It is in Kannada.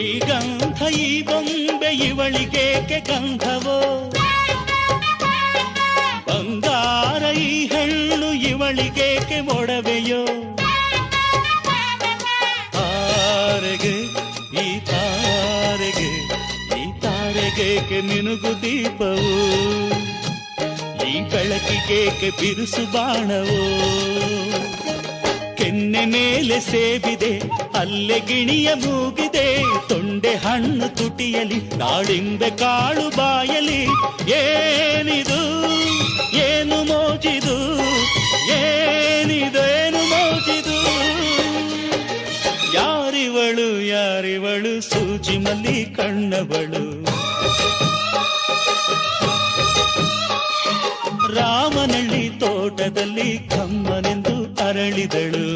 ಈ ಗಂಧ ಈ ಬೊಂಬೆ ಇವಳಿಗೇಕೆ ಗಂಧವೋ, ಬಂಗಾರ ಈ ಹೆಣ್ಣು ಇವಳಿಗೇಕೆ ಒಡವೆಯೋ. ತಾರೆಗೆ ಈ ತಾರೆಗೆ ಈ ತಾರೆಗೇಕೆ ಮಿನುಗು ದೀಪವು, ಈ ಬೆಳಕಿಗೇಕೆ ಬಿರುಸು ಬಾಣವೋ. ಕೆನ್ನೆ ಮೇಲೆ ಸೇಬಿದೆ ಅಲ್ಲೆ ಗಿಣಿಯ ಮೂಗಿದೆ, ತೊಂಡೆ ಹಣ್ಣು ತುಟಿಯಲಿ ದಾಳಿಂಬೆ ಕಾಳು ಬಾಯಲಿ. ಏನಿದು ಏನು ಮೋಜಿದು, ಏನಿದೇನು ಮೋಜಿದು. ಯಾರಿವಳು ಯಾರಿವಳು ಸೂಜಿ ಮಲ್ಲಿ ಕಣ್ಣವಳು, ರಾಮನಳ್ಳಿ ತೋಟದಲ್ಲಿ ಕಮ್ಮನೆಂದು ಅರಳಿದಳು.